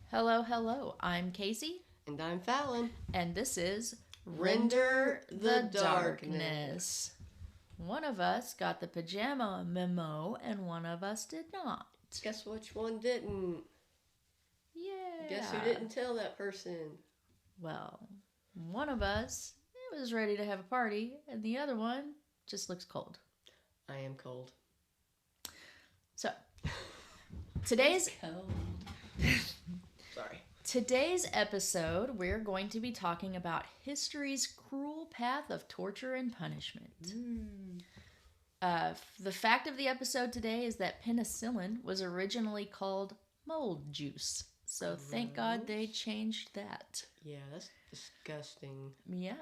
Hello, hello. I'm Casey, And I'm Fallon. and this is Render the Darkness. One of us got the pajama memo, and one of us did not. Guess which one didn't? Yeah. Guess who didn't tell that person? Well, one of us was ready to have a party, and the other one just looks cold. I am cold. So, today's cold. Sorry. Today's episode, we're going to be talking about history's cruel path of torture and punishment. The fact of the episode today is that penicillin was originally called mold juice. So thank God they changed that. Yeah, that's disgusting. Yeah.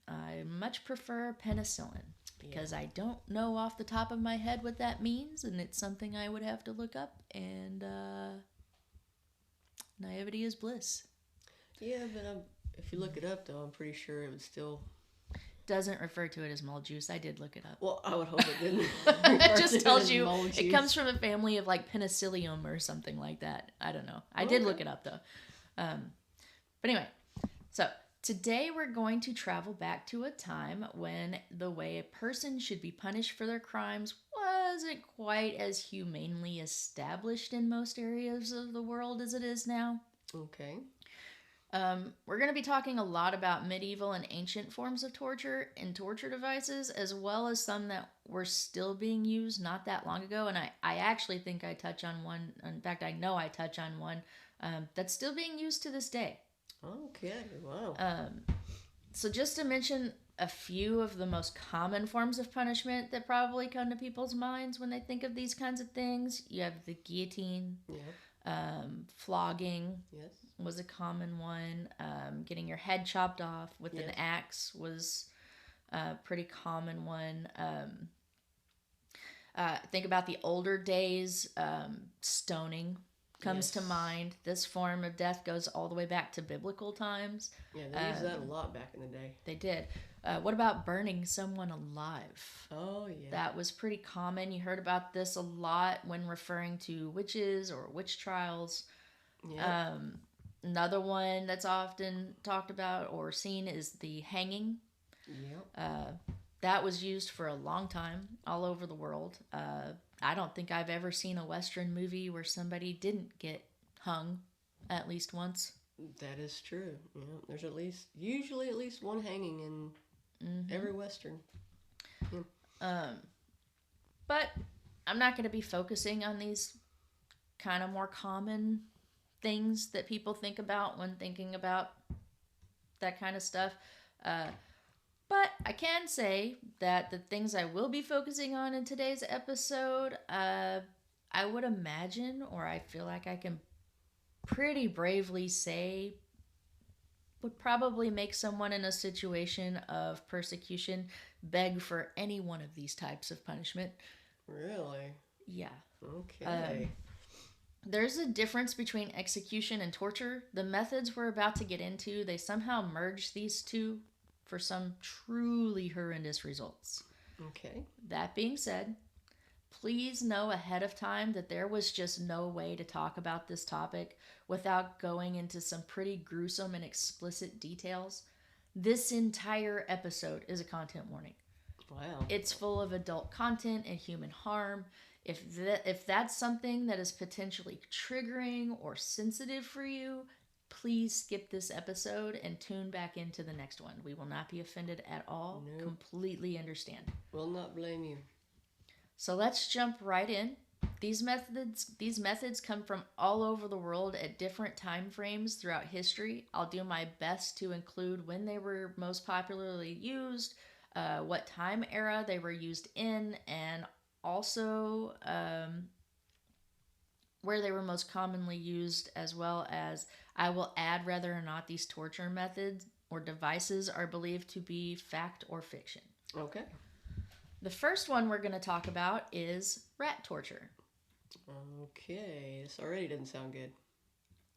I much prefer penicillin because I don't know off the top of my head what that means, and it's something I would have to look up, and naivety is bliss. Yeah, but if you look it up, though, I'm pretty sure it would still... Doesn't refer to it as mold juice. I did look it up. Well, I would hope it didn't. It just tells you it comes from a family of like penicillium or something like that. I don't know. I did look it up though. But anyway, so today we're going to travel back to a time when the way a person should be punished for their crimes wasn't quite as humanely established in most areas of the world as it is now. Okay. We're going to be talking a lot about medieval and ancient forms of torture and torture devices, as well as some that were still being used not that long ago. And I actually think I touch on one. In fact, I know I touch on one that's still being used to this day. Okay, wow. So just to mention a few of the most common forms of punishment that probably come to people's minds when they think of these kinds of things, you have the guillotine. Yeah. Flogging. Yes. Was a common one. Getting your head chopped off with an axe was a pretty common one. Think about the older days. Stoning comes to mind. This form of death goes all the way back to biblical times. Yeah, they used that a lot back in the day. They did. What about burning someone alive? Oh, yeah. That was pretty common. You heard about this a lot when referring to witches or witch trials. Yeah. Another one that's often talked about or seen is the hanging. Yeah. That was used for a long time all over the world. I don't think I've ever seen a Western movie where somebody didn't get hung at least once. That is true. Yeah, there's usually at least one hanging in every Western. Yeah. But I'm not going to be focusing on these kind of more common things that people think about when thinking about that kind of stuff. But I can say that the things I will be focusing on in today's episode, I would imagine, or I feel like I can pretty bravely say, would probably make someone in a situation of persecution beg for any one of these types of punishment. Really? Yeah. Okay. There's a difference between execution and torture. The methods we're about to get into, they somehow merge these two for some truly horrendous results. Okay. That being said, please know ahead of time that there was just no way to talk about this topic without going into some pretty gruesome and explicit details. This entire episode is a content warning. Wow. It's full of adult content and human harm. If that's something that is potentially triggering or sensitive for you, please skip this episode and tune back into the next one. We will not be offended at all. Nope. Completely understand. Will not blame you. So let's jump right in. These methods come from all over the world at different time frames throughout history. I'll do my best to include when they were most popularly used, what time era they were used in, and also where they were most commonly used, as well as I will add whether or not these torture methods or devices are believed to be fact or fiction. Okay. The first one we're going to talk about is rat torture. Okay, this already didn't sound good.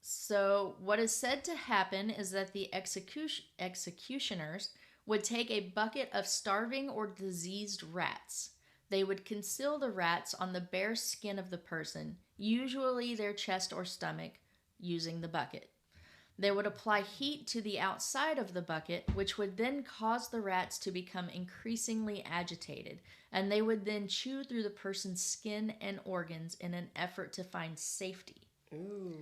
So what is said to happen is that the executioners would take a bucket of starving or diseased rats. They would conceal the rats on the bare skin of the person, usually their chest or stomach, using the bucket. They would apply heat to the outside of the bucket, which would then cause the rats to become increasingly agitated, and they would then chew through the person's skin and organs in an effort to find safety, Ooh,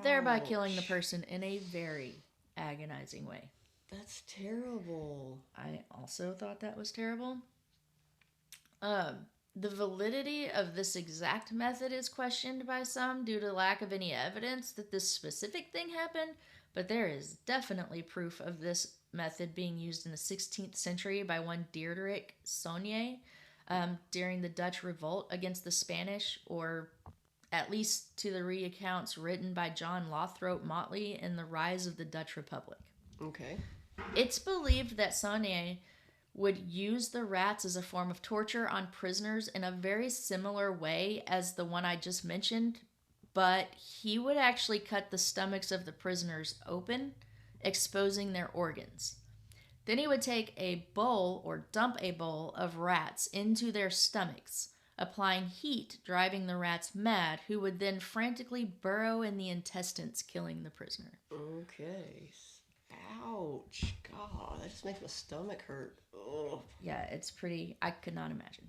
thereby killing the ouch. person in a very agonizing way. That's terrible. I also thought that was terrible. The validity of this exact method is questioned by some due to lack of any evidence that this specific thing happened, but there is definitely proof of this method being used in the 16th century by one Diederik Saunier during the Dutch revolt against the Spanish, or at least to the reaccounts written by John Lothrop Motley in The Rise of the Dutch Republic. Okay. It's believed that Saunier would use the rats as a form of torture on prisoners in a very similar way as the one I just mentioned, but he would actually cut the stomachs of the prisoners open, exposing their organs. Then he would take a bowl or dump a bowl of rats into their stomachs, applying heat, driving the rats mad, who would then frantically burrow in the intestines, killing the prisoner. Okay. Ouch. God, that just makes my stomach hurt. Ugh. Yeah, it's pretty, I could not imagine.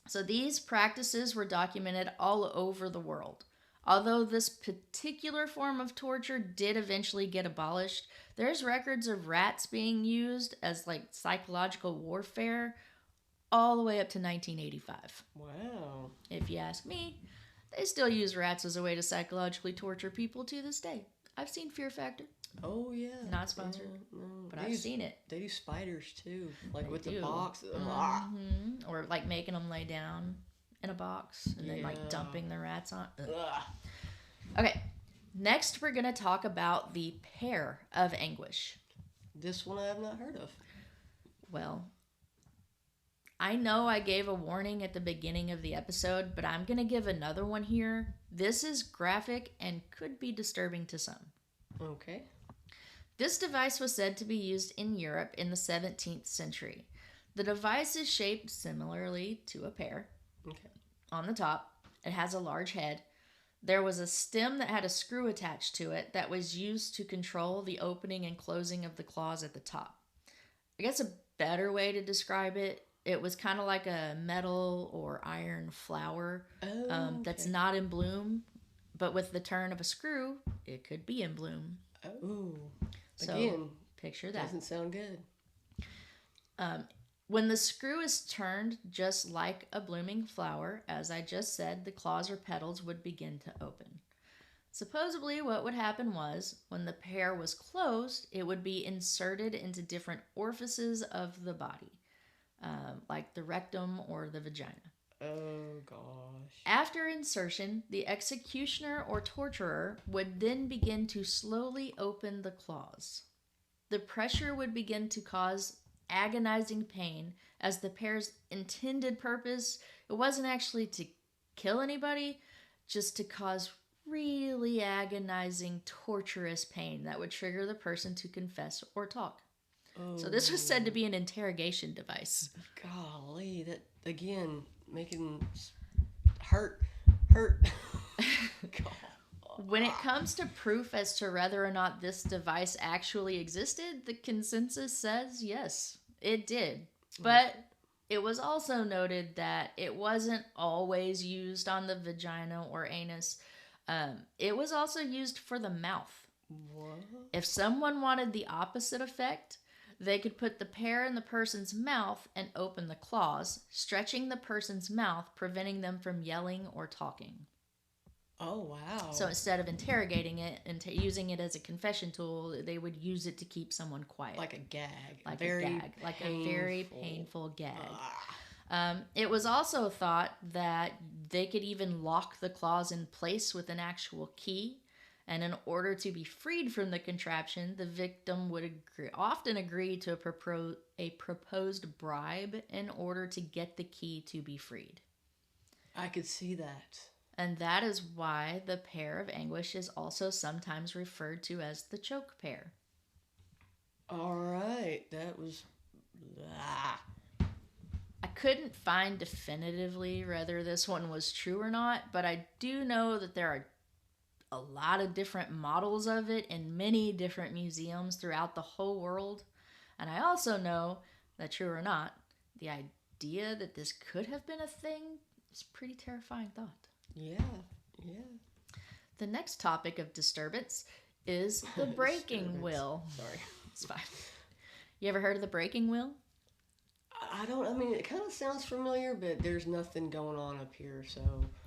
So these practices were documented all over the world. Although this particular form of torture did eventually get abolished, there's records of rats being used as like psychological warfare all the way up to 1985. Wow. If you ask me, they still use rats as a way to psychologically torture people to this day. I've seen Fear Factor. Oh yeah. Not sponsored, No, but they I've use- seen it. They do spiders too, like They with do. the box. Ah. Or like making them lay down in a box and then like Yeah. dumping the rats on. Ugh. Ugh. Okay, next we're going to talk about the pear of anguish. This one I have not heard of. Well, I know I gave a warning at the beginning of the episode, but I'm going to give another one here. This is graphic and could be disturbing to some. Okay. This device was said to be used in Europe in the 17th century. The device is shaped similarly to a pear. Okay. On the top, it has a large head. There was a stem that had a screw attached to it that was used to control the opening and closing of the claws at the top. I guess a better way to describe it, it was kind of like a metal or iron flower Oh. that's okay. not in bloom, but with the turn of a screw, it could be in bloom. Oh. So Again, picture that. doesn't sound good. When the screw is turned just like a blooming flower, as I just said, the claws or petals would begin to open. Supposedly, what would happen was, when the pear was closed, it would be inserted into different orifices of the body, like the rectum or the vagina. Oh gosh. After insertion, the executioner or torturer would then begin to slowly open the claws. The pressure would begin to cause agonizing pain, as the pear's intended purpose, it wasn't actually to kill anybody, just to cause really agonizing, torturous pain that would trigger the person to confess or talk. Oh. So this was said to be an interrogation device. Golly, that again making hurt. God. When it comes to proof as to whether or not this device actually existed, the consensus says yes, it did. But it was also noted that it wasn't always used on the vagina or anus. It was also used for the mouth. What? If someone wanted the opposite effect, they could put the pear in the person's mouth and open the claws, stretching the person's mouth, preventing them from yelling or talking. Oh wow. So instead of interrogating it and using it as a confession tool, they would use it to keep someone quiet. like a gag. Like very a gag. Like a very painful gag. Ah. It was also thought that they could even lock the claws in place with an actual key. And in order to be freed from the contraption, the victim would often agree to a proposed bribe in order to get the key to be freed. I could see that. And that is why the pear of anguish is also sometimes referred to as the choke pear. All right, that was. Ah. I couldn't find definitively whether this one was true or not, but I do know that there are a lot of different models of it in many different museums throughout the whole world. And I also know that, true or not, the idea that this could have been a thing is a pretty terrifying thought. Yeah. The next topic of disturbance is the breaking wheel. Sorry. It's fine. You ever heard of the breaking wheel? I mean, it kind of sounds familiar, but there's nothing going on up here, so.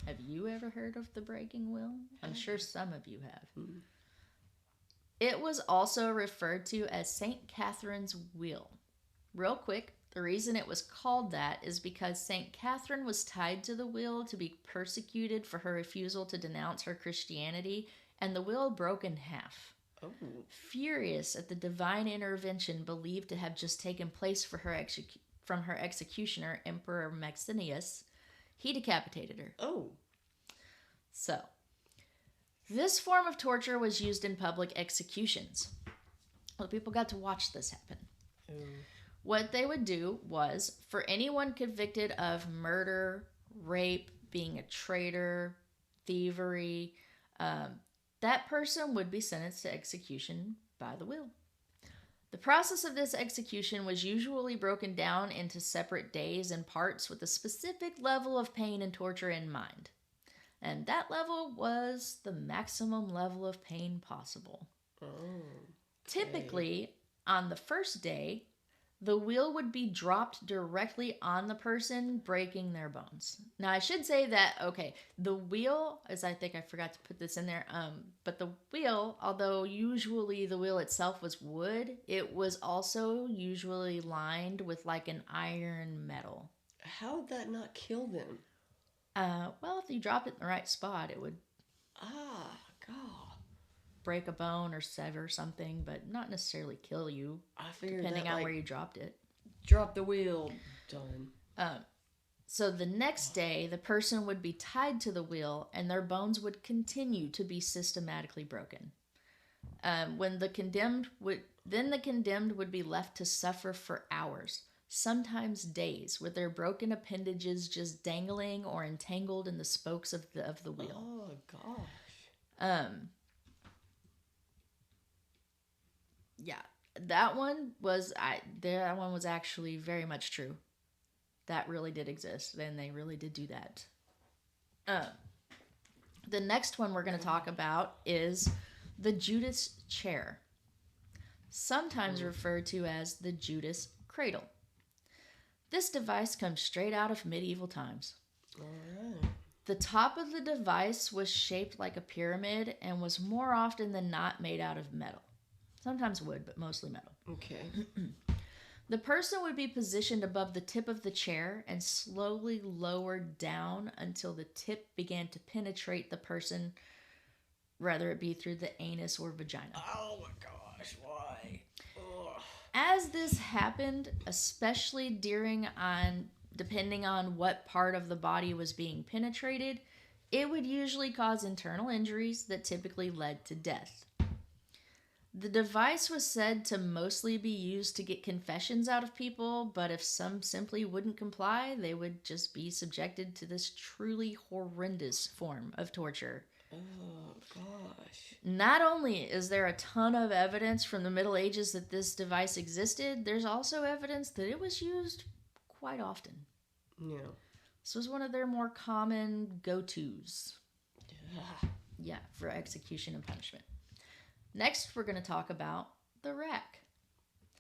Have you ever heard of the breaking wheel? I'm sure some of you have. Mm. It was also referred to as St. Catherine's Wheel. Real quick, the reason it was called that is because St. Catherine was tied to the wheel to be persecuted for her refusal to denounce her Christianity, and the wheel broke in half. Oh. Furious at the divine intervention believed to have just taken place from her executioner, Emperor Maxentius, he decapitated her. Oh. So, this form of torture was used in public executions. Well, people got to watch this happen. Oh. What they would do was, for anyone convicted of murder, rape, being a traitor, thievery, that person would be sentenced to execution by the wheel. The process of this execution was usually broken down into separate days and parts with a specific level of pain and torture in mind. And that level was the maximum level of pain possible. Oh. Typically, on the first day, the wheel would be dropped directly on the person, breaking their bones. Now, I should say that, okay, the wheel, as I think I forgot to put this in there, but the wheel, although usually the wheel itself was wood, it was also usually lined with like an iron metal. How would that not kill them? Well, if you drop it in the right spot, it would God. break a bone or sever something, but not necessarily kill you, I figured depending that, on like, where you dropped it. drop the wheel. Done. So the next day, the person would be tied to the wheel, and their bones would continue to be systematically broken. The condemned would be left to suffer for hours, sometimes days, with their broken appendages just dangling or entangled in the spokes of the wheel. Oh gosh. Yeah, that one was actually very much true. That really did exist, and they really did do that. The next one we're going to talk about is the Judas chair, sometimes referred to as the Judas cradle. This device comes straight out of medieval times. All right. The top of the device was shaped like a pyramid and was more often than not made out of metal. Sometimes wood, but mostly metal. Okay. The person would be positioned above the tip of the chair and slowly lowered down until the tip began to penetrate the person, whether it be through the anus or vagina. Oh my gosh, why? Ugh. As this happened, especially depending on what part of the body was being penetrated, it would usually cause internal injuries that typically led to death. The device was said to mostly be used to get confessions out of people, but if some simply wouldn't comply, they would just be subjected to this truly horrendous form of torture. Oh gosh. Not only is there a ton of evidence from the Middle Ages that this device existed, there's also evidence that it was used quite often. Yeah. This was one of their more common go-tos. Yeah. For execution and punishment. Next, we're going to talk about the rack.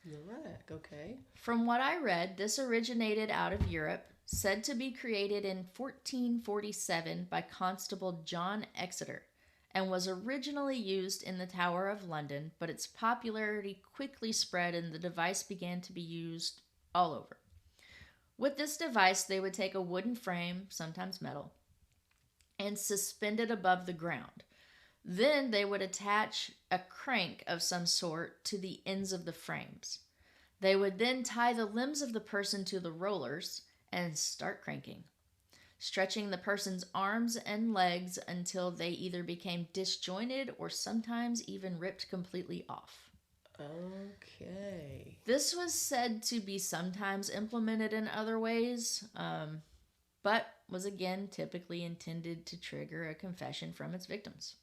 The rack, okay. From what I read, this originated out of Europe, said to be created in 1447 by Constable John Exeter, and was originally used in the Tower of London, but its popularity quickly spread and the device began to be used all over. With this device, they would take a wooden frame, sometimes metal, and suspend it above the ground. Then they would attach a crank of some sort to the ends of the frames. They would then tie the limbs of the person to the rollers and start cranking, stretching the person's arms and legs until they either became disjointed or sometimes even ripped completely off. Okay. This was said to be sometimes implemented in other ways, but was again typically intended to trigger a confession from its victims.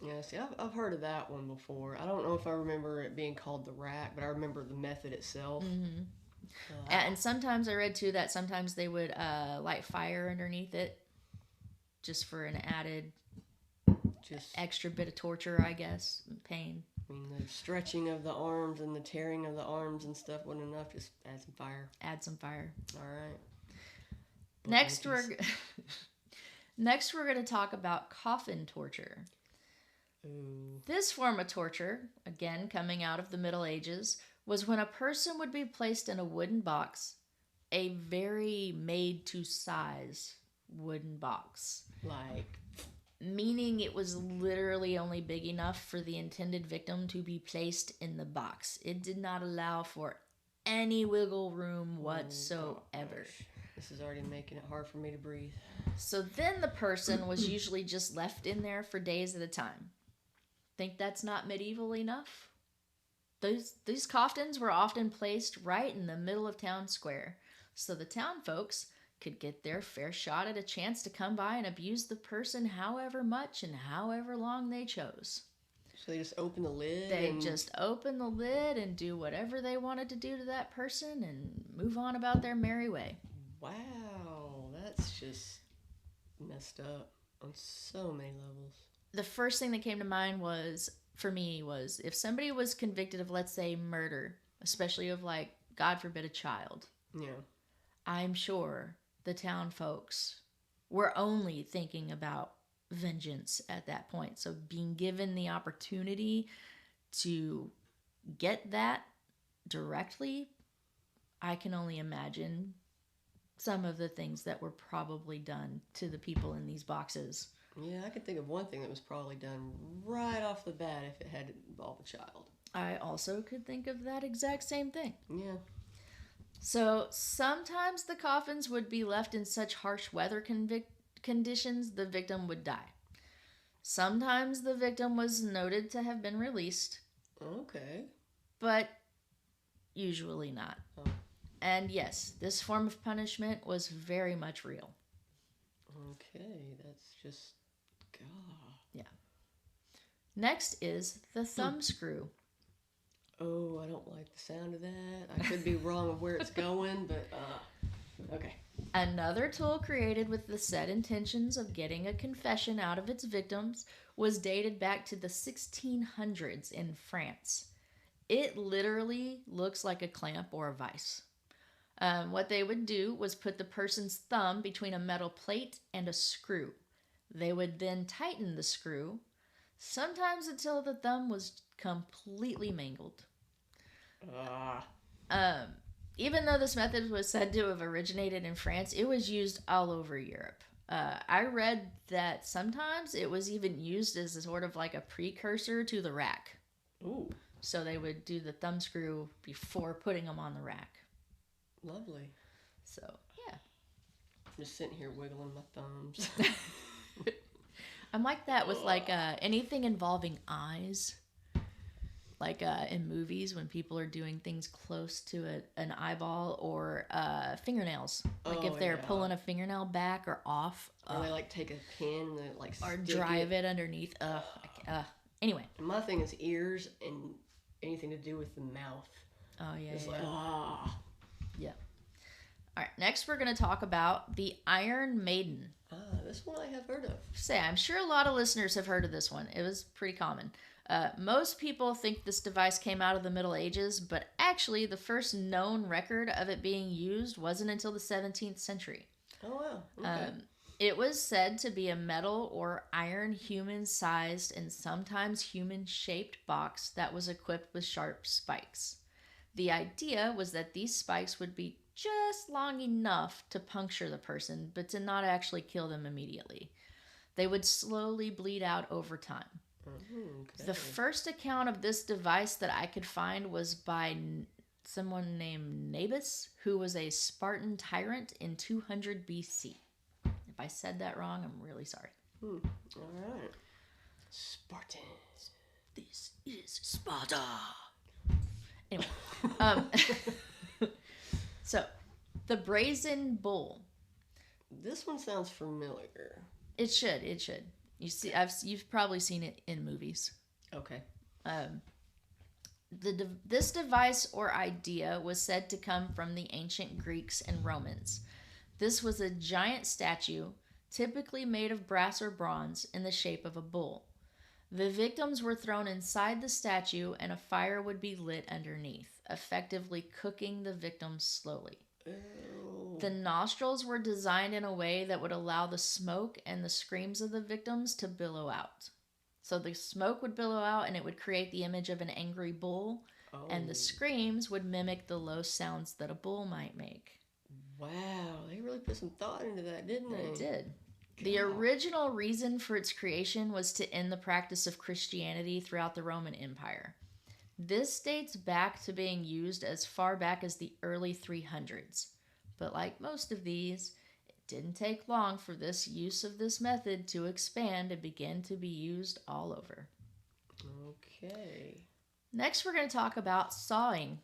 Yeah, see, I've heard of that one before. I don't know if I remember it being called the rack, but I remember the method itself. Mm-hmm. And sometimes I read too that sometimes they would light fire underneath it just for an added just extra bit of torture, I guess, pain. I mean, the stretching of the arms and the tearing of the arms and stuff wasn't enough. Just add some fire. Add some fire. All right. Next, we're going to talk about coffin torture. Ooh. This form of torture, again coming out of the Middle Ages, was when a person would be placed in a wooden box, a very made-to-size wooden box. Like, meaning it was literally only big enough for the intended victim to be placed in the box. It did not allow for any wiggle room whatsoever. This is already making it hard for me to breathe. So then the person was usually just left in there for days at a time. Think that's not medieval enough? These coffins were often placed right in the middle of town square, so the town folks could get their fair shot at a chance to come by and abuse the person however much and however long they chose. So they just open the lid? They just open the lid and do whatever they wanted to do to that person and move on about their merry way. Wow, that's just messed up on so many levels. The first thing that came to mind was if somebody was convicted of, let's say, murder, especially of, like, God forbid, a child. Yeah. I'm sure the town folks were only thinking about vengeance at that point. So being given the opportunity to get that directly, I can only imagine some of the things that were probably done to the people in these boxes. Yeah, I can think of one thing that was probably done right off the bat if it had to involve a child. I also could think of that exact same thing. Yeah. So sometimes the coffins would be left in such harsh weather conditions the victim would die. Sometimes the victim was noted to have been released. Okay. But usually not. Oh. And yes, this form of punishment was very much real. Okay, that's just... God. Yeah. Next is the thumb screw. Oh, I don't like the sound of that. I could be wrong of where it's going, but okay. Another tool created with the set intentions of getting a confession out of its victims was dated back to the 1600s in France. It literally looks like a clamp or a vice. What they would do was put the person's thumb between a metal plate and a screw. They would then tighten the screw, sometimes until the thumb was completely mangled. Even though this method was said to have originated in France, it was used all over Europe. I read that sometimes it was even used as a sort of like a precursor to the rack. Ooh. So they would do the thumb screw before putting them on the rack. Lovely. So, yeah. I'm just sitting here wiggling my thumbs. I'm like that with like anything involving eyes. Like in movies when people are doing things close to an eyeball or fingernails. Like if they're pulling a fingernail back or off. Or they like take a pin and they like or drive it underneath. Anyway. And my thing is ears and anything to do with the mouth. Oh, yeah. It's like, Yeah. All right, next we're going to talk about the Iron Maiden. This one I have heard of. I'm sure a lot of listeners have heard of this one. It was pretty common. Most people think this device came out of the Middle Ages, but actually the first known record of it being used wasn't until the 17th century. Oh, wow. Okay. It was said to be a metal or iron human-sized and sometimes human-shaped box that was equipped with sharp spikes. The idea was that these spikes would be just long enough to puncture the person, but to not actually kill them immediately. They would slowly bleed out over time. Okay. The first account of this device that I could find was by someone named Nabis, who was a Spartan tyrant in 200 BC. If I said that wrong, I'm really sorry. All right. Spartan. This is Sparta. Anyway, so the Brazen Bull. This one sounds familiar. It should. You've probably seen it in movies. Okay. This device or idea was said to come from the ancient Greeks and Romans. This was a giant statue, typically made of brass or bronze, in the shape of a bull. The victims were thrown inside the statue and a fire would be lit underneath, effectively cooking the victims slowly. Ew. The nostrils were designed in a way that would allow the smoke and the screams of the victims to billow out. So the smoke would billow out and it would create the image of an angry bull, and the screams would mimic the low sounds that a bull might make. Wow, they really put some thought into that, didn't they? They did. The original reason for its creation was to end the practice of Christianity throughout the Roman Empire. This dates back to being used as far back as the early 300s. But like most of these, it didn't take long for this use of this method to expand and begin to be used all over. Okay. Next, we're going to talk about sawing.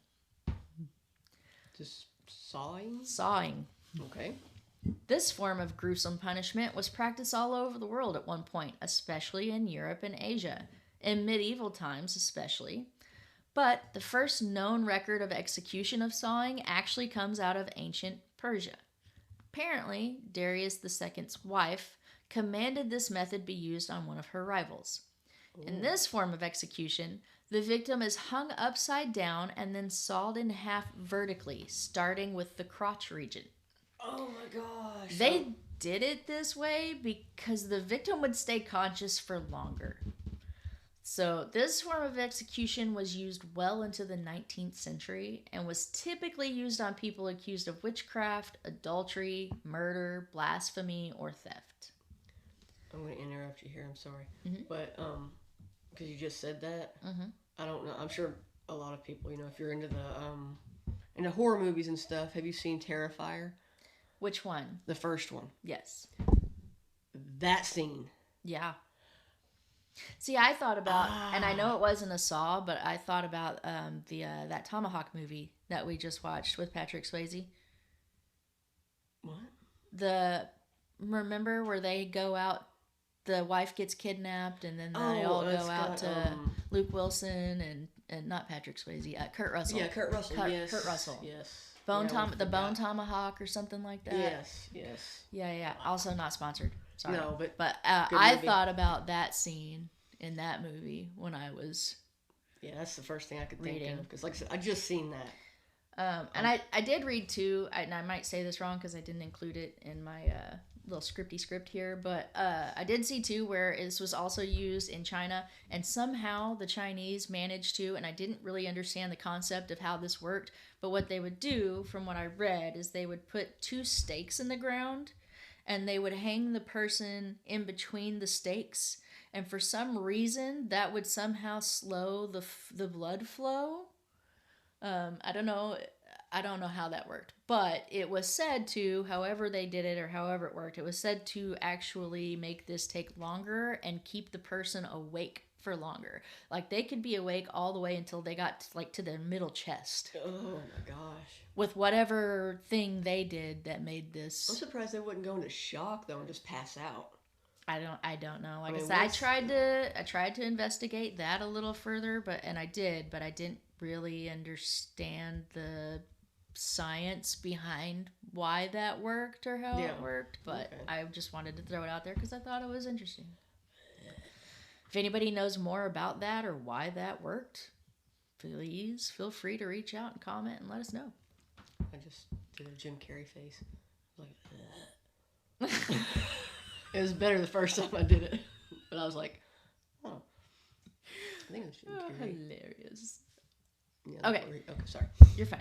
Just sawing? Sawing. Okay. This form of gruesome punishment was practiced all over the world at one point, especially in Europe and Asia, in medieval times especially. But the first known record of execution of sawing actually comes out of ancient Persia. Apparently, Darius II's wife commanded this method be used on one of her rivals. In this form of execution, the victim is hung upside down and then sawed in half vertically, starting with the crotch region. Oh my gosh. They did it this way because the victim would stay conscious for longer. So this form of execution was used well into the 19th century and was typically used on people accused of witchcraft, adultery, murder, blasphemy, or theft. I'm going to interrupt you here. I'm sorry. Mm-hmm. But because you just said that, Mm-hmm. I don't know. I'm sure a lot of people, if you're into into horror movies and stuff, have you seen Terrifier? Which one? The first one. Yes. That scene. Yeah. See, I thought about, and I know it wasn't a Saw, but I thought about that Tomahawk movie that we just watched with Patrick Swayze. What? Remember where they go out, the wife gets kidnapped, and then they all go out to Luke Wilson and not Patrick Swayze, Kurt Russell. Yeah, Kurt Russell. Yes. Kurt Russell. Yes. Bone Tomahawk or something like that. Yes. Yeah. Also not sponsored. Sorry. No, but I movie. thought about that scene in that movie when I was that's the first thing I could reading. think of because, like I said, I just seen that. And I did read too, and I might say this wrong because I didn't include it in my little script here, but I did see too where this was also used in China, and somehow the Chinese managed to, and I didn't really understand the concept of how this worked, but what they would do, from what I read, is they would put 2 stakes in the ground, and they would hang the person in between the stakes, and for some reason that would somehow slow the blood flow. I don't know how that worked, but it was said to, however they did it or however it worked, it was said to actually make this take longer and keep the person awake for longer. Like they could be awake all the way until they got to their middle chest. Oh my gosh. With whatever thing they did that made this. I'm surprised they wouldn't go into shock though and just pass out. I don't know. Like I said, I tried to investigate that a little further, but I didn't really understand the science behind why that worked or how it worked, but I just wanted to throw it out there because I thought it was interesting. If anybody knows more about that or why that worked, please feel free to reach out and comment and let us know. I just did a Jim Carrey face. Like, it was better the first time I did it, but I was like, oh, I think it was Jim Carrey. Hilarious. Yeah, okay, sorry. You're fine.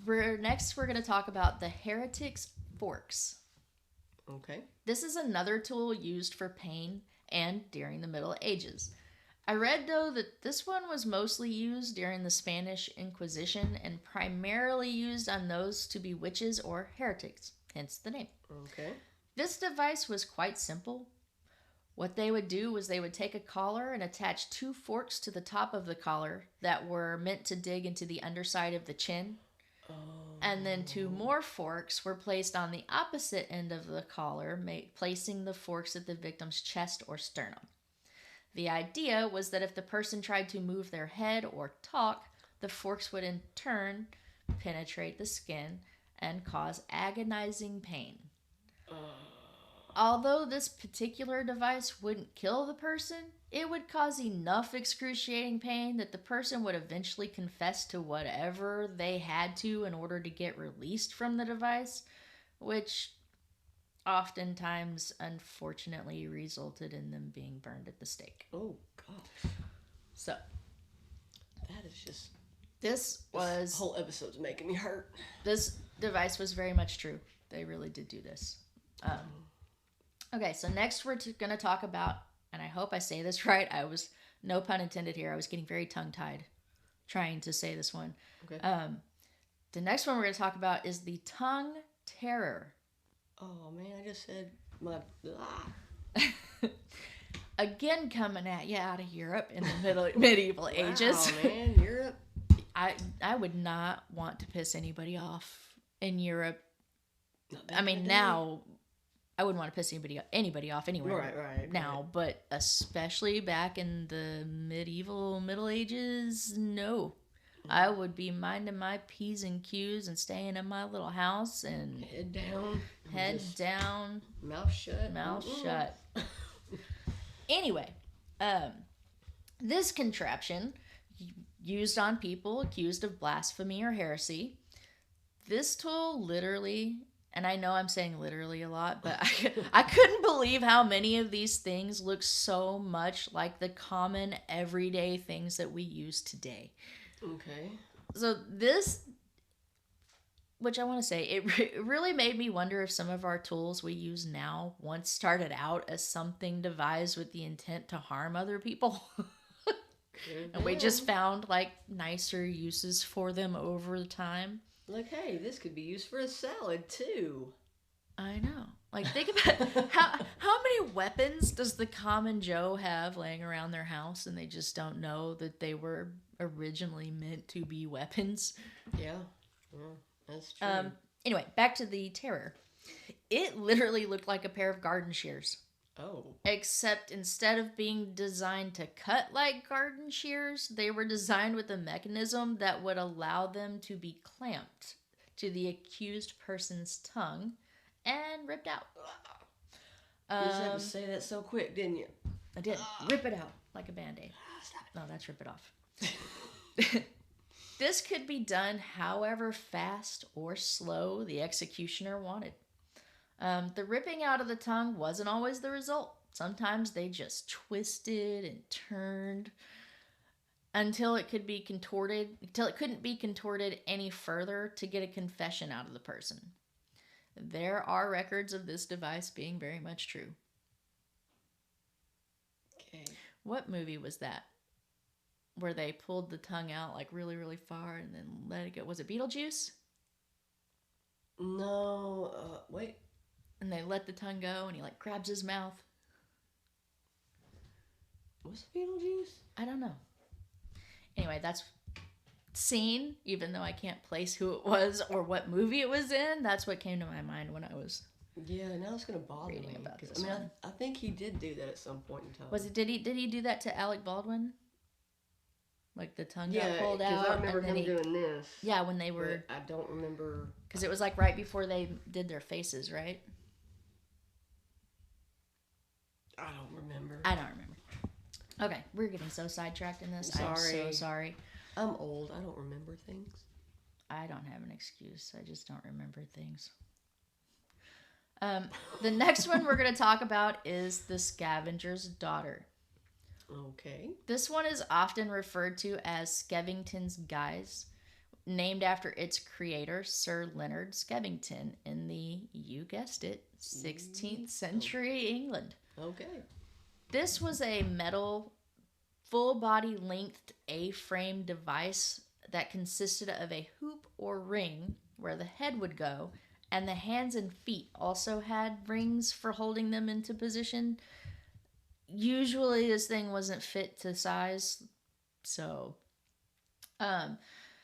We're going to talk about the Heretic's Forks. Okay. This is another tool used for pain and during the Middle Ages. I read, though, that this one was mostly used during the Spanish Inquisition and primarily used on those to be witches or heretics, hence the name. Okay. This device was quite simple. What they would do was they would take a collar and attach 2 forks to the top of the collar that were meant to dig into the underside of the chin. And then 2 more forks were placed on the opposite end of the collar, placing the forks at the victim's chest or sternum. The idea was that if the person tried to move their head or talk, the forks would in turn penetrate the skin and cause agonizing pain. Although this particular device wouldn't kill the person, it would cause enough excruciating pain that the person would eventually confess to whatever they had to in order to get released from the device, which oftentimes, unfortunately, resulted in them being burned at the stake. Oh, gosh. So, that is just... This whole episode's making me hurt. This device was very much true. They really did do this. Okay, so next we're going to talk about, and I hope I say this right. No pun intended here. I was getting very tongue-tied trying to say this one. Okay. The next one we're going to talk about is the tongue terror. Oh, man, I just said my... Again, coming at you out of Europe in the medieval ages. Wow, man, Europe. I would not want to piss anybody off in Europe. I mean, now... I wouldn't want to piss anybody off anywhere now, but especially back in the Middle Ages, no. I would be minding my P's and Q's and staying in my little house and head down, mouth shut. Shut. Anyway, this contraption used on people accused of blasphemy or heresy. This tool literally... And I know I'm saying literally a lot, but I couldn't believe how many of these things look so much like the common everyday things that we use today. Okay. So this, which I want to say, it really made me wonder if some of our tools we use now once started out as something devised with the intent to harm other people. And we just found like nicer uses for them over the time. Like, hey, this could be used for a salad, too. I know. Like, think about how many weapons does the common Joe have laying around their house and they just don't know that they were originally meant to be weapons? Yeah, that's true. Anyway, back to the terror. It literally looked like a pair of garden shears. Oh. Except instead of being designed to cut like garden shears, they were designed with a mechanism that would allow them to be clamped to the accused person's tongue and ripped out. You just had to say that so quick, didn't you? I did. Rip it out like a Band-Aid. No, that's rip it off. This could be done however fast or slow the executioner wanted. The ripping out of the tongue wasn't always the result. Sometimes they just twisted and turned until it couldn't be contorted any further to get a confession out of the person. There are records of this device being very much true. Okay. What movie was that? Where they pulled the tongue out like really, really far and then let it go. Was it Beetlejuice? No, wait. And they let the tongue go, and he like grabs his mouth. Was it Beetlejuice? I don't know. Anyway, that's scene, even though I can't place who it was or what movie it was in. That's what came to my mind when I was. Yeah, now it's gonna bother me about this. I mean, I think he did do that at some point in time. Was it? Did he do that to Alec Baldwin? Like the tongue got pulled out. Yeah, I remember him doing this. Yeah, when they were. I don't remember. Because it was like right before they did their faces, right? I don't remember. Okay, we're getting so sidetracked in this. I'm sorry. I'm so sorry. I'm old. I don't remember things. I don't have an excuse. I just don't remember things. The next one we're going to talk about is the Scavenger's Daughter. Okay. This one is often referred to as Skevington's Guise, named after its creator, Sir Leonard Skevington, in the, you guessed it, 16th century England. Okay. This was a metal, full-body length A-frame device that consisted of a hoop or ring where the head would go, and the hands and feet also had rings for holding them into position. Usually this thing wasn't fit to size, so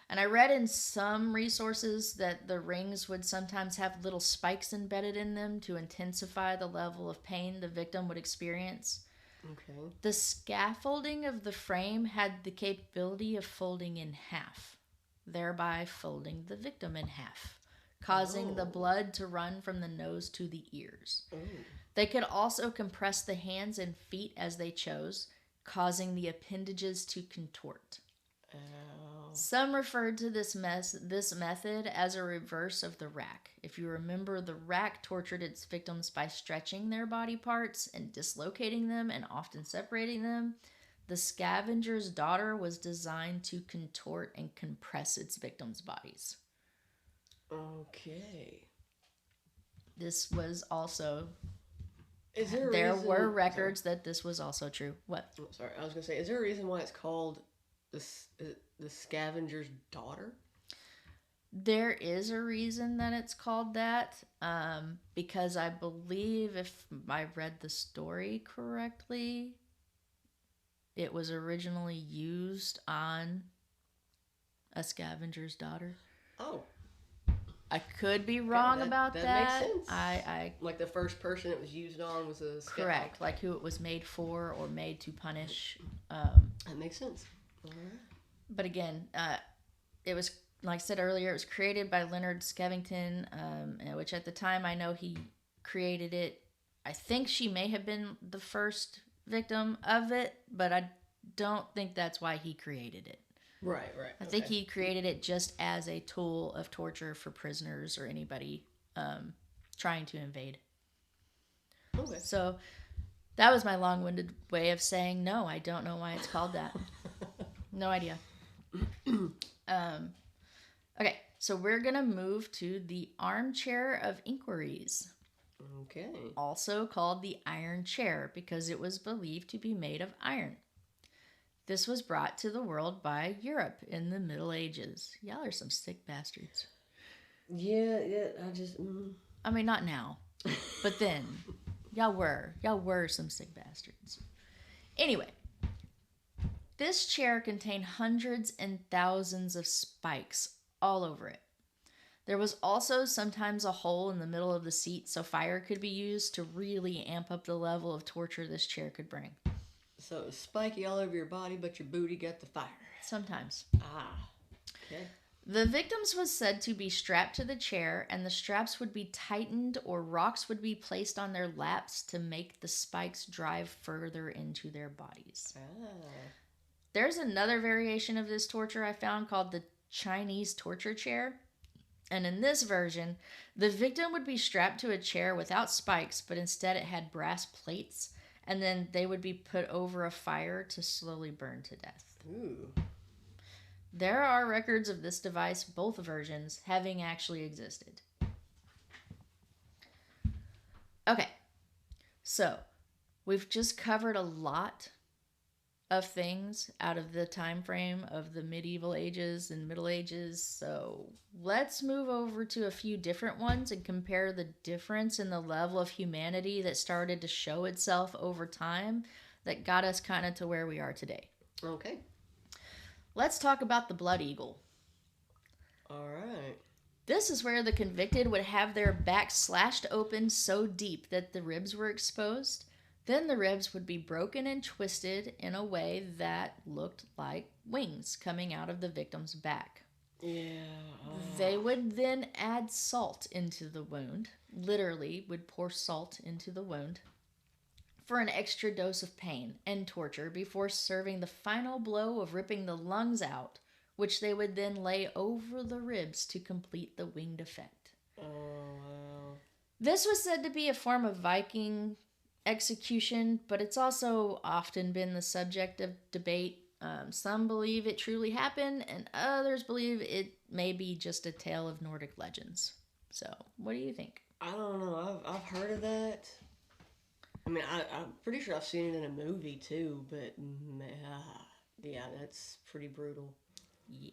And I read in some resources that the rings would sometimes have little spikes embedded in them to intensify the level of pain the victim would experience. Okay. The scaffolding of the frame had the capability of folding in half, thereby folding the victim in half, causing the blood to run from the nose to the ears. Oh. They could also compress the hands and feet as they chose, causing the appendages to contort. Ow. Some referred to this method as a reverse of the rack. If you remember, the rack tortured its victims by stretching their body parts and dislocating them and often separating them. The scavenger's daughter was designed to contort and compress its victims' bodies. Okay. This was also... Is there There were records that this was also true. What? Oh, sorry, I was gonna say, is there a reason why it's called the scavenger's daughter? There is a reason that it's called that, because I believe, if I read the story correctly, it was originally used on a scavenger's daughter. Oh. I could be wrong about that. That makes sense. I Like the first person it was used on was a correct, like who it was made for or made to punish. That makes sense. All right. But again, it was, like I said earlier, it was created by Leonard Skevington, which at the time I know he created it. I think she may have been the first victim of it, but I don't think that's why he created it. Right. I think he created it just as a tool of torture for prisoners or anybody trying to invade. Okay. So that was my long-winded way of saying no, I don't know why it's called that. No idea. Okay, so we're going to move to the armchair of inquiries. Okay. Also called the iron chair because it was believed to be made of iron. This was brought to the world by Europe in the Middle Ages. Y'all are some sick bastards. Yeah, I just... I mean, not now, but then. Y'all were some sick bastards. Anyway, this chair contained hundreds and thousands of spikes all over it. There was also sometimes a hole in the middle of the seat so fire could be used to really amp up the level of torture this chair could bring. So it was spiky all over your body, but your booty got the fire. Sometimes. Ah. Okay. The victims was said to be strapped to the chair, and the straps would be tightened or rocks would be placed on their laps to make the spikes drive further into their bodies. Ah. There's another variation of this torture I found called the Chinese torture chair. And in this version, the victim would be strapped to a chair without spikes, but instead it had brass plates, and then they would be put over a fire to slowly burn to death. Ooh. There are records of this device, both versions, having actually existed. Okay, so we've just covered a lot of things out of the time frame of the medieval ages and Middle Ages, so let's move over to a few different ones and compare the difference in the level of humanity that started to show itself over time that got us kind of to where we are today. Okay. Let's talk about the Blood Eagle. All right. This is where the convicted would have their back slashed open so deep that the ribs were exposed. Then the ribs would be broken and twisted in a way that looked like wings coming out of the victim's back. Yeah. They would then add salt into the wound, literally would pour salt into the wound, for an extra dose of pain and torture before serving the final blow of ripping the lungs out, which they would then lay over the ribs to complete the winged effect. Oh, wow. This was said to be a form of Viking execution, but it's also often been the subject of debate. Some believe it truly happened, and others believe it may be just a tale of Nordic legends. So, what do you think? I don't know. I've heard of that. I mean, I'm pretty sure I've seen it in a movie too, but yeah, that's pretty brutal. Yeah.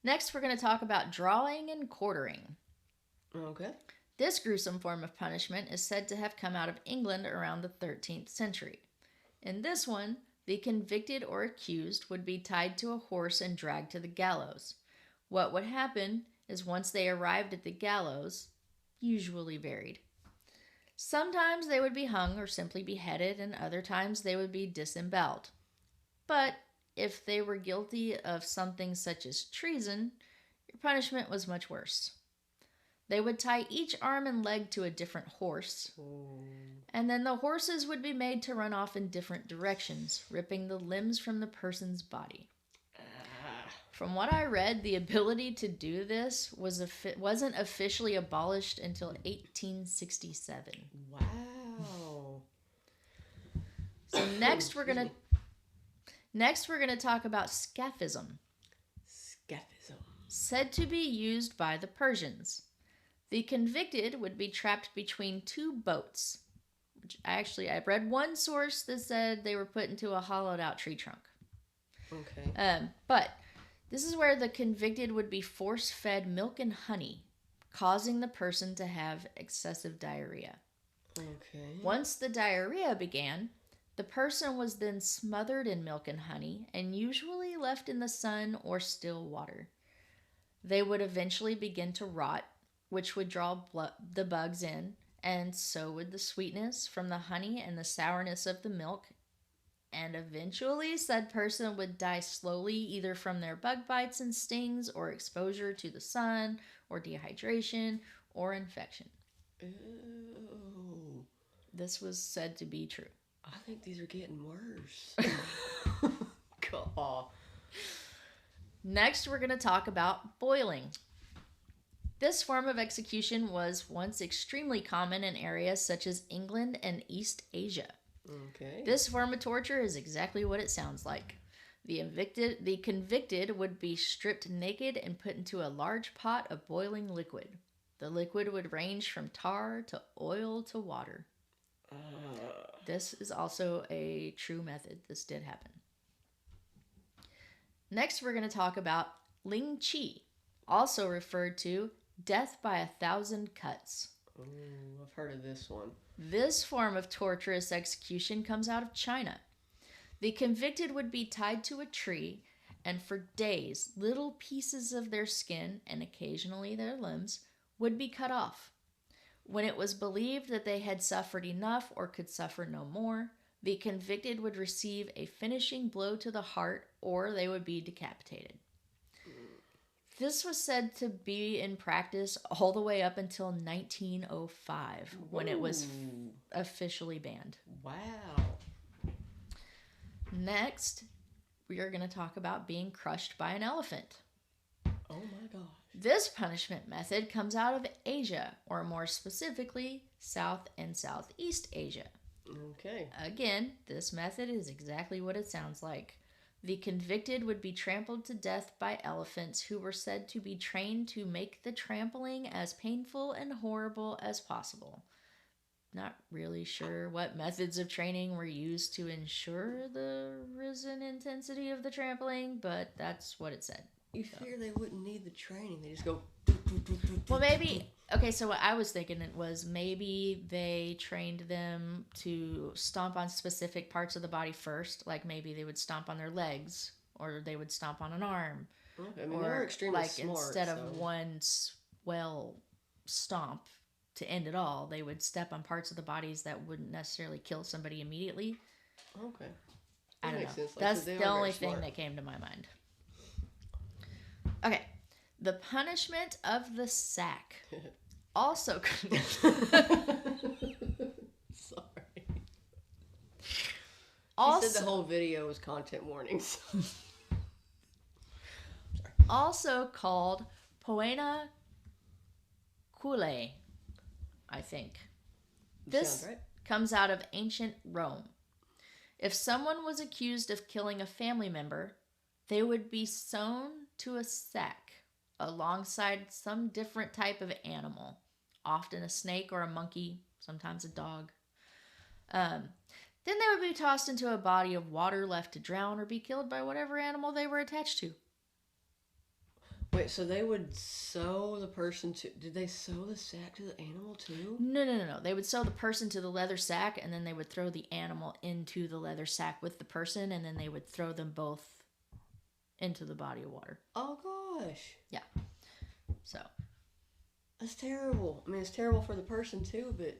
Next, we're going to talk about drawing and quartering. Okay. This gruesome form of punishment is said to have come out of England around the 13th century. In this one, The convicted or accused would be tied to a horse and dragged to the gallows. What would happen is once they arrived at the gallows, usually varied. Sometimes they would be hung or simply beheaded, and other times they would be disemboweled. But if they were guilty of something such as treason, your punishment was much worse. They would tie each arm and leg to a different horse, and then the horses would be made to run off in different directions, ripping the limbs from the person's body. From what I read, the ability to do this wasn't officially abolished until 1867. Wow. So next we're gonna talk about scaphism. Scaphism. Said to be used by the Persians. The convicted would be trapped between two boats. Which I read one source that said they were put into a hollowed out tree trunk. Okay. But this is where the convicted would be force-fed milk and honey, causing the person to have excessive diarrhea. Okay. Once the diarrhea began, the person was then smothered in milk and honey and usually left in the sun or still water. They would eventually begin to rot, which would draw the bugs in, and so would the sweetness from the honey and the sourness of the milk. And eventually, said person would die slowly, either from their bug bites and stings, or exposure to the sun, or dehydration, or infection. Ew. This was said to be true. I think these are getting worse. God. Next, we're going to talk about boiling. This form of execution was once extremely common in areas such as England and East Asia. Okay. This form of torture is exactly what it sounds like. The convicted would be stripped naked and put into a large pot of boiling liquid. The liquid would range from tar to oil to water. This is also a true method. This did happen. Next, we're going to talk about Ling Chi, also referred to death by 1,000 cuts. I've heard of this one. This form of torturous execution comes out of China. The convicted would be tied to a tree, and for days, little pieces of their skin, and occasionally their limbs, would be cut off. When it was believed that they had suffered enough or could suffer no more, the convicted would receive a finishing blow to the heart, or they would be decapitated. This was said to be in practice all the way up until 1905, when it was officially banned. Wow. Next, we are going to talk about being crushed by an elephant. Oh my gosh. This punishment method comes out of Asia, or more specifically, South and Southeast Asia. Okay. Again, this method is exactly what it sounds like. The convicted would be trampled to death by elephants who were said to be trained to make the trampling as painful and horrible as possible. Not really sure what methods of training were used to ensure the risen intensity of the trampling, but that's what it said. You figure they wouldn't need the training. They just go... Well, maybe... Okay, so what I was thinking was maybe they trained them to stomp on specific parts of the body first. Like maybe they would stomp on their legs, or they would stomp on an arm. Okay, I mean, they're extremely smart. Instead of one swell stomp to end it all, they would step on parts of the bodies that wouldn't necessarily kill somebody immediately. Okay. I don't know. That's the only thing that came to my mind. Okay. The punishment of the sack. Also. Sorry. Also, he said the whole video was content warnings. Also called Poena Culae, I think. This right. comes out of ancient Rome. If someone was accused of killing a family member, they would be sewn to a sack alongside some different type of animal, often a snake or a monkey, sometimes a dog. Then they would be tossed into a body of water, left to drown or be killed by whatever animal they were attached to. Wait, so they would sew the person to... Did they sew the sack to the animal too? No. They would sew the person to the leather sack, and then they would throw the animal into the leather sack with the person, and then they would throw them both into the body of water. Oh, gosh. Yeah. So. That's terrible. I mean, it's terrible for the person too, but...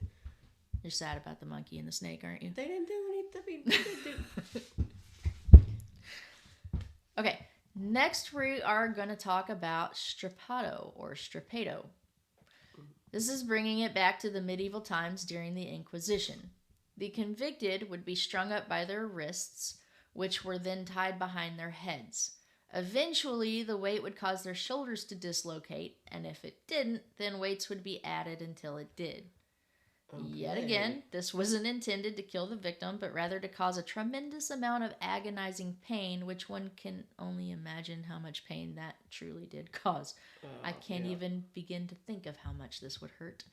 You're sad about the monkey and the snake, aren't you? They didn't do anything. They didn't do... Okay. Next, we are going to talk about strappado or strapado. This is bringing it back to the medieval times during the Inquisition. The convicted would be strung up by their wrists, which were then tied behind their heads. Eventually, the weight would cause their shoulders to dislocate, and if it didn't, then weights would be added until it did. Okay. Yet again, this wasn't intended to kill the victim, but rather to cause a tremendous amount of agonizing pain, which one can only imagine how much pain that truly did cause. I can't even begin to think of how much this would hurt.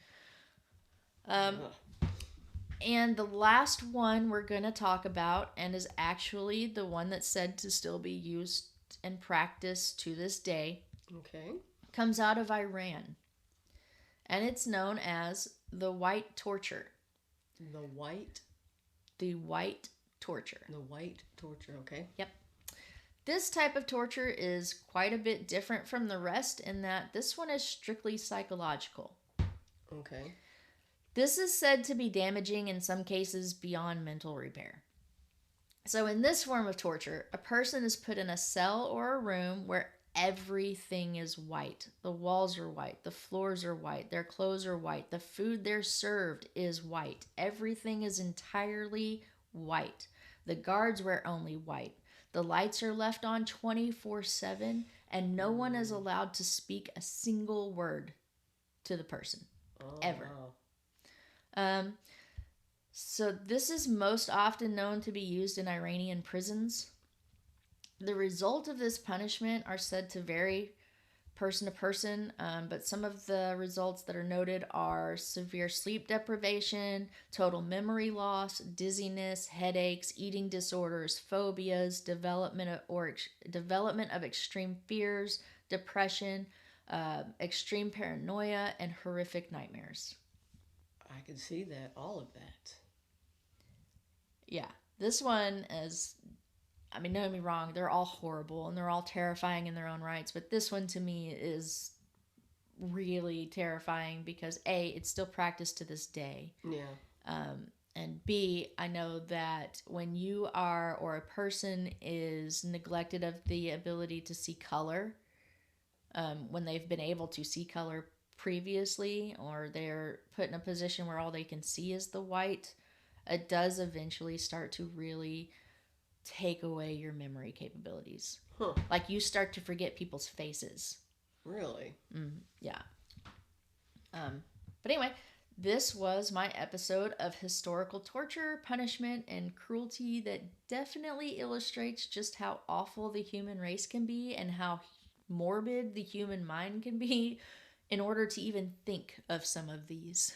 And the last one we're going to talk about, and is actually the one that's said to still be used and practiced to this day, comes out of Iran. And it's known as the white torture. The white? The white torture. The white torture, okay. Yep. This type of torture is quite a bit different from the rest in that this one is strictly psychological. Okay. This is said to be damaging in some cases beyond mental repair. So in this form of torture, a person is put in a cell or a room where everything is white. The walls are white. The floors are white. Their clothes are white. The food they're served is white. Everything is entirely white. The guards wear only white. The lights are left on 24/7, and no one is allowed to speak a single word to the person. Ever. Wow. So this is most often known to be used in Iranian prisons. The result of this punishment are said to vary person to person, but some of the results that are noted are severe sleep deprivation, total memory loss, dizziness, headaches, eating disorders, phobias, development of extreme fears, depression, extreme paranoia, and horrific nightmares. I can see that, all of that. Yeah, this one is... I mean, don't get me wrong, they're all horrible and they're all terrifying in their own rights, but this one to me is really terrifying because A, it's still practiced to this day. Yeah. And B, I know that when you are, or a person is neglected of the ability to see color, when they've been able to see color previously, or they're put in a position where all they can see is the white, it does eventually start to really take away your memory capabilities. Huh. Like you start to forget people's faces. Really? Yeah. But anyway, this was my episode of historical torture, punishment, and cruelty that definitely illustrates just how awful the human race can be and how morbid the human mind can be in order to even think of some of these.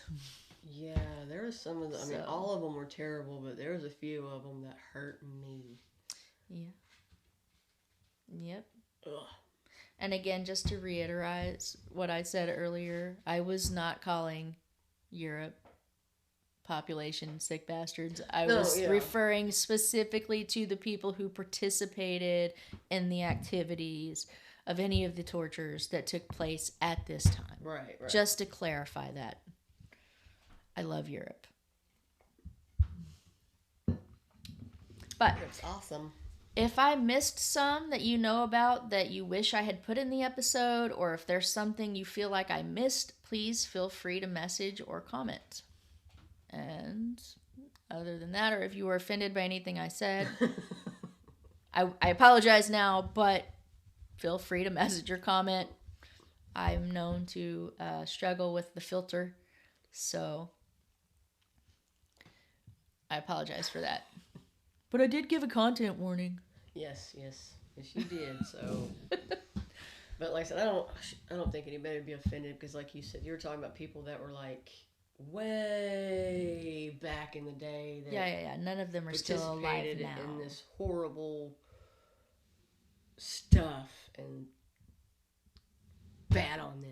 Yeah, there was some of the... I mean, all of them were terrible, but there was a few of them that hurt me. Yeah. Yep. Ugh. And again, just to reiterate what I said earlier, I was not calling Europe population sick bastards. I was referring specifically to the people who participated in the activities of any of the tortures that took place at this time. Right. Just to clarify that. I love Europe. But it's awesome. If I missed some that you know about that you wish I had put in the episode, or if there's something you feel like I missed, please feel free to message or comment. And other than that, or if you were offended by anything I said, I apologize now, but feel free to message or comment. I'm known to struggle with the filter, so I apologize for that. But I did give a content warning. Yes, you did. So, but like I said, I don't think anybody would be offended because, like you said, you were talking about people that were like way back in the day. That yeah. None of them are still alive now. In this horrible stuff, and bad on them.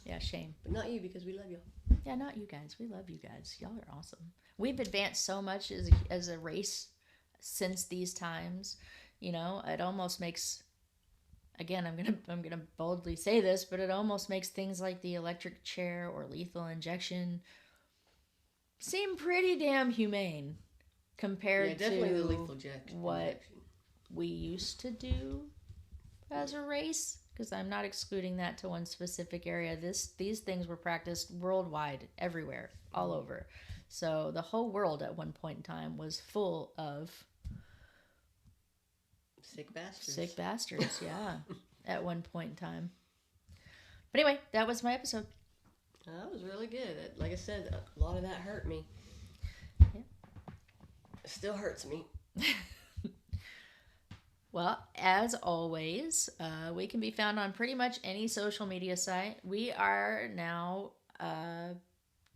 Yeah, shame. But not you, because we love y'all. Yeah, not you guys. We love you guys. Y'all are awesome. We've advanced so much as a race since these times. You know, it almost makes, again, I'm gonna boldly say this, but it almost makes things like the electric chair or lethal injection seem pretty damn humane compared definitely to the lethal what injection. we used to do as a race. Because I'm not excluding that to one specific area. These things were practiced worldwide, everywhere, all over. So the whole world at one point in time was full of Sick bastards. sick bastards, yeah, at one point in time. But anyway, that was my episode. That was really good. Like I said, a lot of that hurt me. Yeah. It still hurts me. Well, as always, we can be found on pretty much any social media site. We are now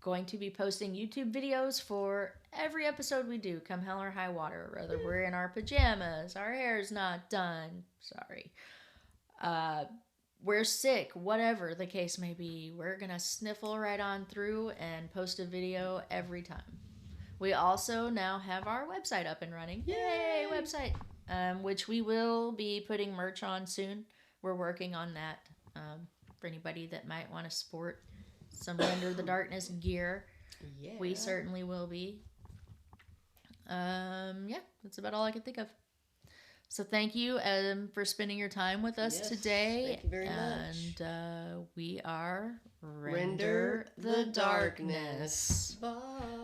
going to be posting YouTube videos for every episode we do, come hell or high water. Whether we're in our pajamas, our hair's not done, sorry, we're sick, whatever the case may be, we're going to sniffle right on through and post a video every time. We also now have our website up and running. Yay, website! Which we will be putting merch on soon. We're working on that for anybody that might want to sport some Render the Darkness gear. Yeah. We certainly will be. Yeah, that's about all I can think of. So thank you for spending your time with us today. Thank you very much. And we are Render the Darkness. Bye.